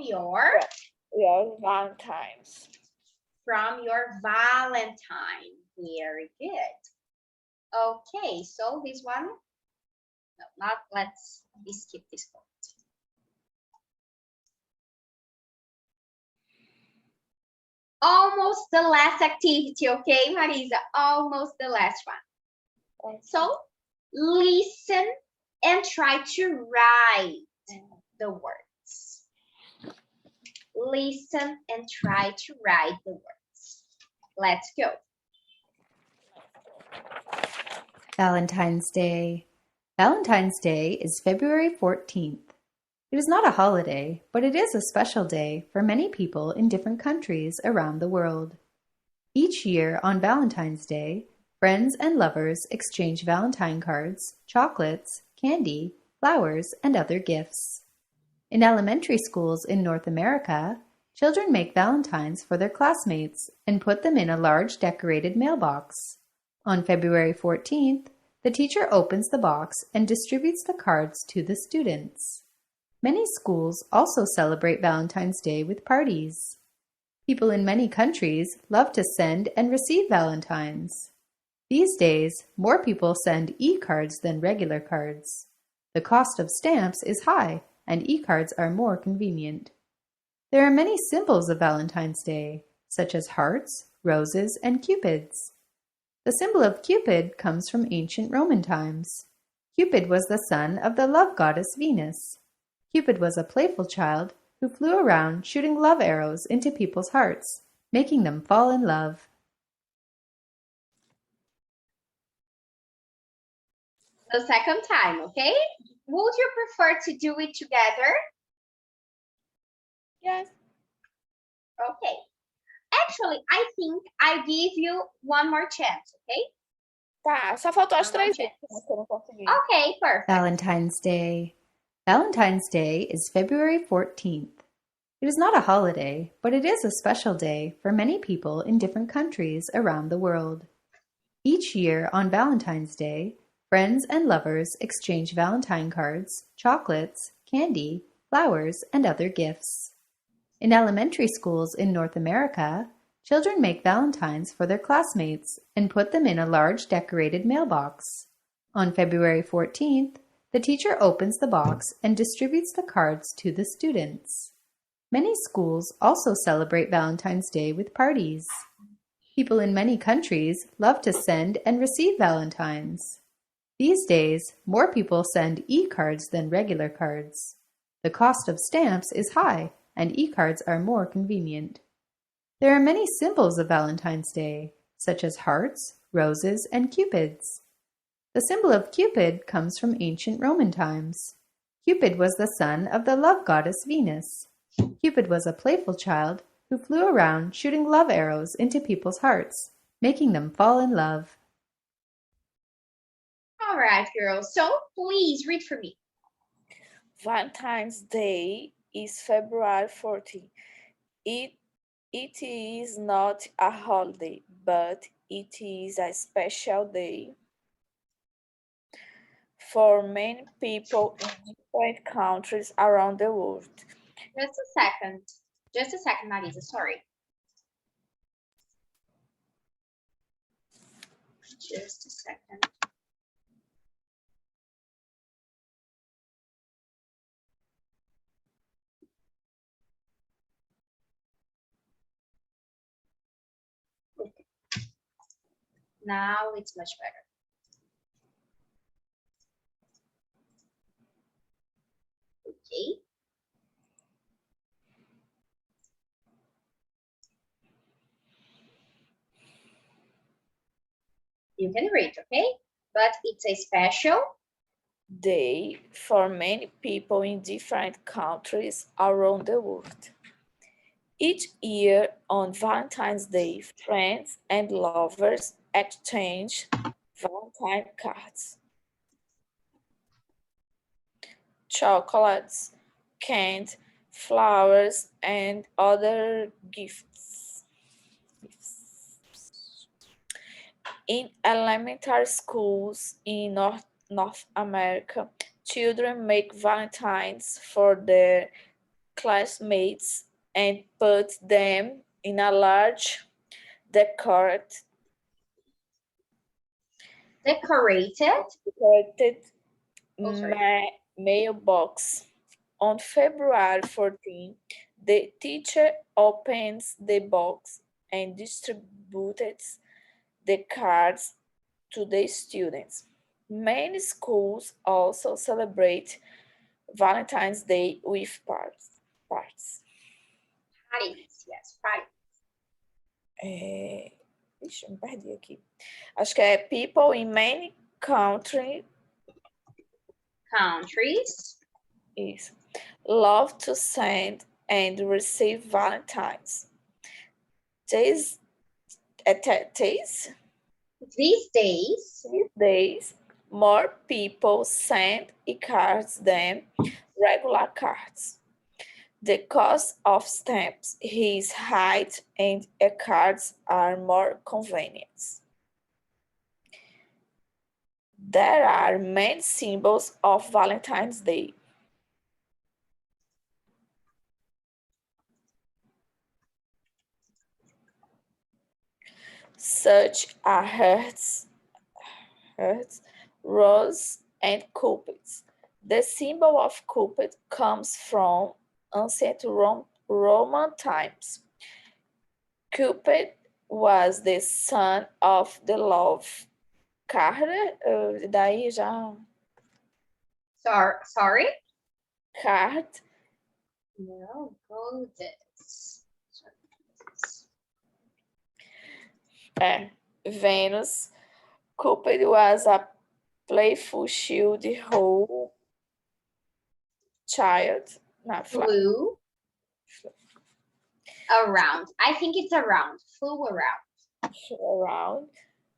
your Valentine's. from your Valentine. Very good. Okay, so this one, no, not, let's skip this one. Almost the last activity, okay, Marisa? Almost the last one. So listen and try to write the words. Listen and try to write the words. Let's go. Valentine's Day. Valentine's Day is February 14th. It is not a holiday, but it is a special day for many people in different countries around the world. Each year on Valentine's Day, friends and lovers exchange Valentine cards, chocolates, candy, flowers, and other gifts. In elementary schools in North America, children make Valentines for their classmates and put them in a large decorated mailbox. On February 14th, the teacher opens the box and distributes the cards to the students. Many schools also celebrate Valentine's Day with parties. People in many countries love to send and receive Valentines. These days, more people send e-cards than regular cards. The cost of stamps is high, and e-cards are more convenient. There are many symbols of Valentine's Day, such as hearts, roses, and cupids. The symbol of Cupid comes from ancient Roman times. Cupid was the son of the love goddess Venus. Cupid was a playful child who flew around shooting love arrows into people's hearts, making them fall in love. The second time, okay? Would you prefer to do it together? Yes. Okay. Actually, I think I give you one more chance, okay? Tá, só faltou as One more 3 vezes chance. que eu não consegui. Okay, perfect. Valentine's Day. Valentine's Day is February 14th. It is not a holiday, but it is a special day for many people in different countries around the world. Each year on Valentine's Day, friends and lovers exchange Valentine cards, chocolates, candy, flowers, and other gifts. In elementary schools in North America, children make Valentines for their classmates and put them in a large decorated mailbox. On February 14th, the teacher opens the box and distributes the cards to the students. Many schools also celebrate Valentine's Day with parties. People in many countries love to send and receive Valentines. These days, more people send e-cards than regular cards. The cost of stamps is high, and e-cards are more convenient. There are many symbols of Valentine's Day, such as hearts, roses, and cupids. The symbol of Cupid comes from ancient Roman times. Cupid was the son of the love goddess Venus. Cupid was a playful child who flew around shooting love arrows into people's hearts, making them fall in love. All right, girls. So please read for me. Valentine's Day is February 14th. It is not a holiday, but it is a special day for many people in different countries around the world. Just a second. Just a second, Marisa. Sorry. Just a second. Okay. Now it's much better. Okay. You can read, okay? But it's a special Day for many people in different countries around the world. Each year on Valentine's Day, friends and lovers exchange Valentine cards, chocolates, candy, flowers, and other gifts. In elementary schools in North America, children make valentines for their classmates and put them in a large decorated sorry. mailbox. On February 14, the teacher opens the box and distributes the cards to the students. Many schools also celebrate Valentine's Day with parties. Parties, yes, parties. Ixi, me perdi aqui. Acho que é people in many countries. Isso. Love to send and receive Valentines. These days, more people send e-cards than regular cards. The cost of stamps is high and e-cards are more convenient. There are many symbols of Valentine's Day. Such are hearts, rose, and cupids. The symbol of Cupid comes from ancient Roman times. Cupid was the son of the love card. Daí já. Sorry? Card. No, goddess. Venus. Cupid was a playful shield whole child. Flew around. I think it's around. Flew around.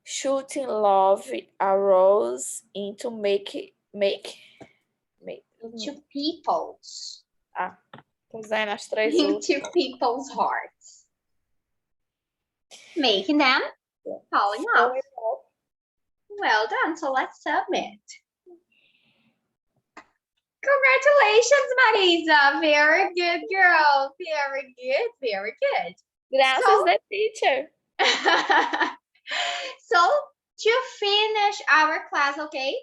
Shooting love arrows into make to people's. Pois é, nas três into people's hearts. Making them falling off. Well done. So let's submit. Congratulations, Marisa. Very good, girl. Very good. Very good. Graças a teacher. So to finish our class, okay,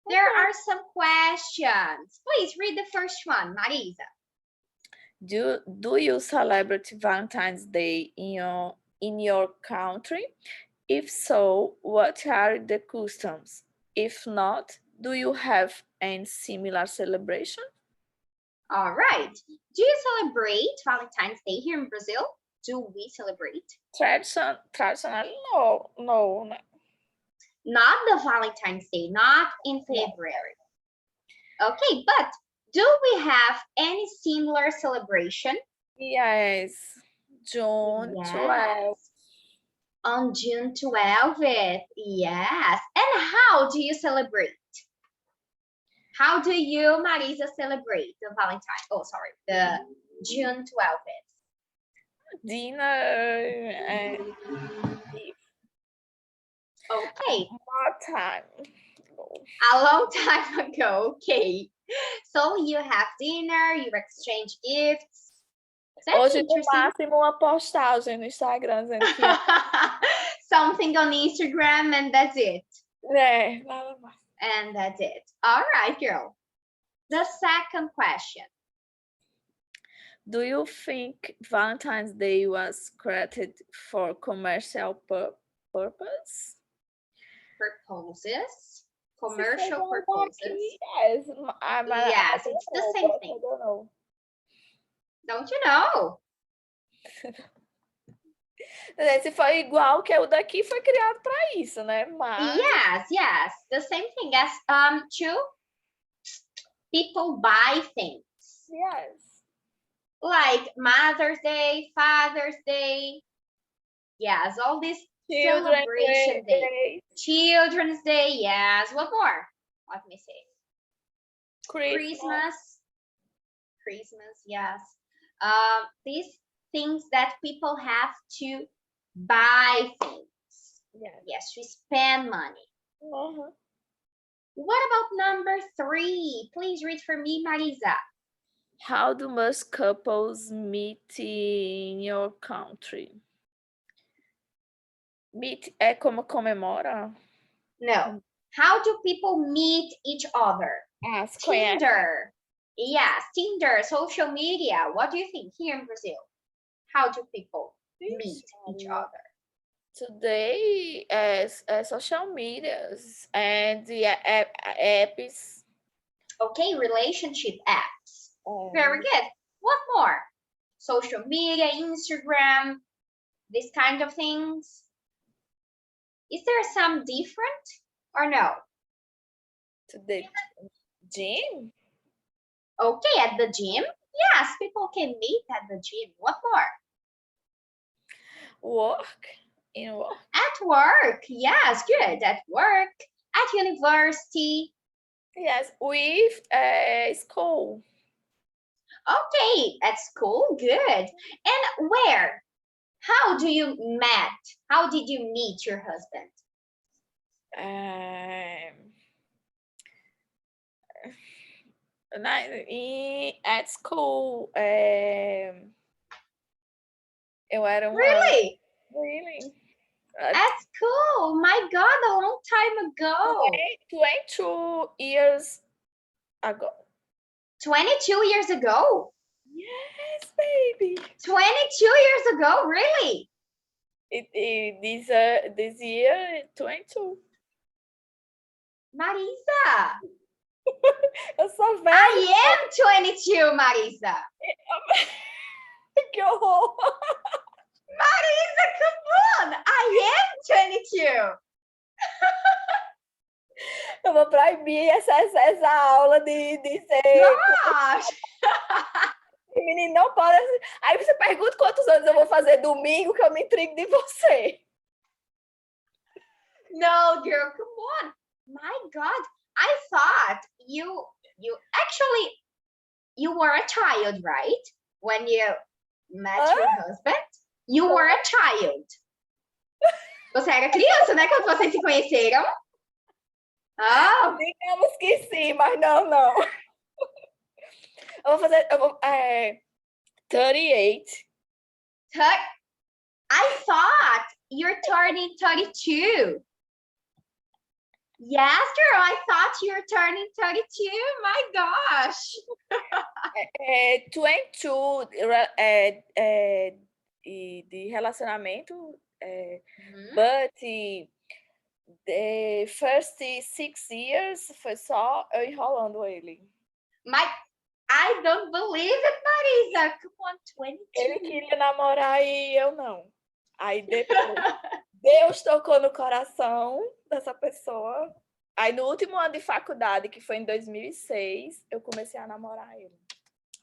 there are some questions. Please read the first one, Marisa. Do you celebrate Valentine's Day in your country? If so, what are the customs? If not, do you have any similar celebration? All right. Do you celebrate Valentine's Day here in Brazil? Do we celebrate? Traditional? No. Not the Valentine's Day, not in February. Okay, but do we have any similar celebration? Yes, June 12th. On June 12th, yes. And how do you celebrate? How do you, Marisa, celebrate the Valentine? Oh, sorry, the June 12th. Dinner and okay. More time. A long time ago, okay. So you have dinner, you exchange gifts. Hoje, no máximo, uma postagem no Instagram dizendo que... Something on Instagram and that's it. É, nada mais. And that's it. All right, girl. The second question. Do you think Valentine's Day was created for commercial purpose? Purposes? Commercial purposes? Yes, yes, it's the same thing. I don't know. Don't you know? Se for igual que o daqui, foi criado para isso, né? Mas... Yes. The same thing as to people buy things. Yes. like Mother's Day, Father's Day. Yes, all these Children celebration day. Day, Children's Day, yes. What more? Let me see. Christmas. Christmas, yes. These things that people have to buy things. Yes. Yes, to spend money. Uh-huh. What about number 3? Please read for me, Marisa. How do most couples meet in your country? Meet é como comemora? No. How do people meet each other? Ah, se conhece. Tinder. Yes, Tinder, social media. What do you think here in Brazil? How do people meet each other? Today, social medias and the apps. Okay, relationship apps. um, Very good. What more? Social media, Instagram, this kind of things. Is there some different or no? to the gym. Okay, at the gym. Yes, people can meet at the gym. What more? Work in work. At work. Yes, good. At work. At university. Yes, with school. Okay, at school. Good. And where? How do you met? How did you meet your husband? At school, eu era uma. Really? Really? At school. My God, a long time ago. 22 years ago. 22 years ago? Yes, baby. 22 years ago? Really? This year, 22. Marisa, Eu sou velha. I am 22, Marisa. Que horror. Marisa, come on. I am 22. Eu vou proibir essa aula de ser. Gosh. Menino, não pode. Aí você pergunta quantos anos eu vou fazer domingo que eu me intrigo de você. No, girl, come on. My God, I thought you actually you were a child, right? When you met your husband, you were a child. Você era criança, né? Quando vocês se conheceram? Ah, Digamos que sim, mas não. Eu vou 38. I thought you're turning 32. Yes, girl, I thought you were turning 32. My gosh. 22 de relacionamento, but the first 6 years foi só eu enrolando ele. I don't believe it, Marisa. Come on, 22. Ele queria namorar e eu não. Aí depois, Deus tocou no coração dessa pessoa. Aí no último ano de faculdade, que foi em 2006, eu comecei a namorar ele.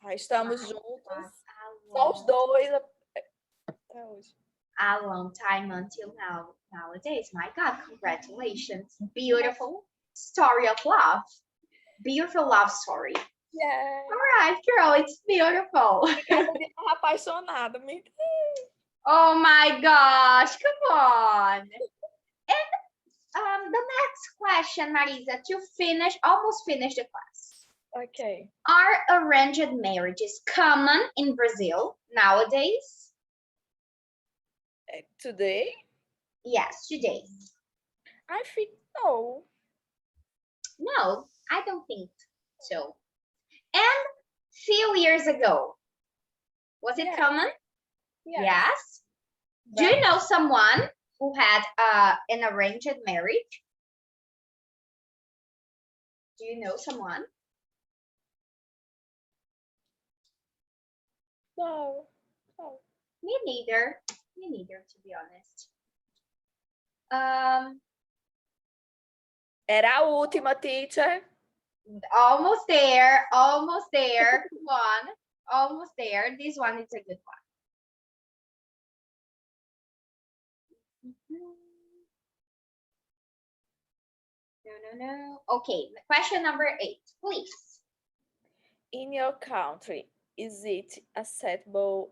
Aí estamos juntos, só os dois até hoje. A long time until now. Nowadays, my God, congratulations. Beautiful story of love. Beautiful love story. Yeah. All right, girl, it's beautiful. Apaixonada. Oh my gosh, come on. And the next question, Marisa, to almost finish the class. Okay. Are arranged marriages common in Brazil nowadays? Today? Yes, today. I think no. No, I don't think so. And few years ago, was it common? Yes. Do you know someone who had an arranged marriage? Do you know someone? No. Me neither, to be honest. Era a última, teacher. Almost there. Come on. Almost there. This one is a good one. No. Okay, question number 8, please. In your country, is it acceptable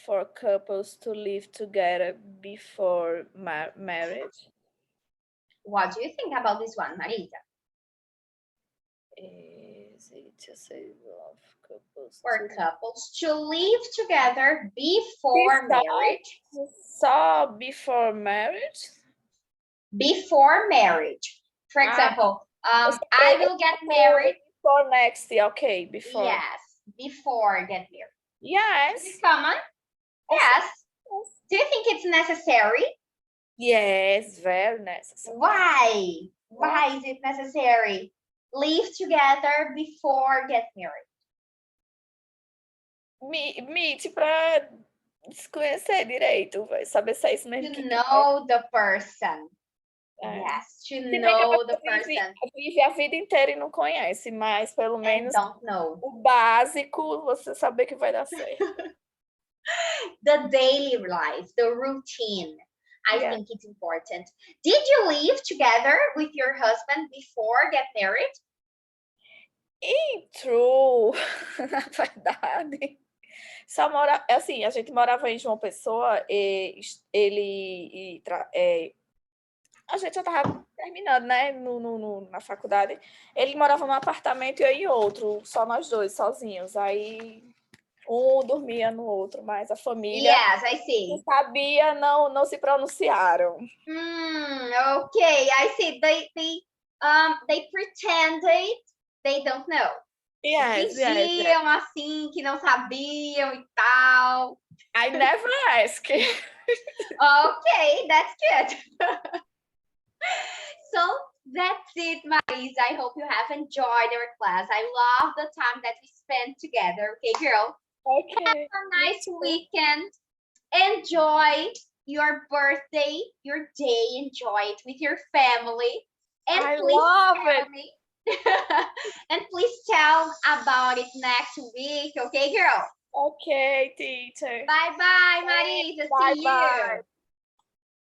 for couples to live together before marriage? What do you think about this one, Marisa? Is it acceptable for couples For to couples to live together before marriage? So before marriage? Before marriage. For example, I will get married. Before next year, okay, before. Yes, before get married. Yes. Is it common? Yes. Do you think it's necessary? Yes, very necessary. Why? Why is it necessary? Live together before get married. Meet pra desconhecer direito, vai saber se é isso mesmo To que know the person. quer. Yes, to Se bem que know a the pessoa person vive a vida inteira e não conhece, mas pelo and menos don't know. o básico você saber que vai dar certo. The daily life, the routine. I Yeah. think it's important. Did you live together with your husband before get married? True, na verdade. Só mora, assim, a gente morava em João Pessoa e a gente já estava terminando, né, na faculdade. Ele morava num apartamento e eu em outro, só nós dois, sozinhos. Aí um dormia no outro, mas a família Yes, I see. que sabia, não se pronunciaram. Okay, I see. They pretended they don't know. Fingiam assim que não sabiam e tal. I never ask. Okay, that's good. So that's it, Marisa. I hope you have enjoyed our class. I love the time that we spent together. Okay, girl. Okay. Have a nice weekend. Enjoy your birthday, your day. Enjoy it with your family. And I please love tell it. me. And please tell about it next week. Okay, girl. Okay, teacher. Bye-bye, Marisa. See you. Bye-bye.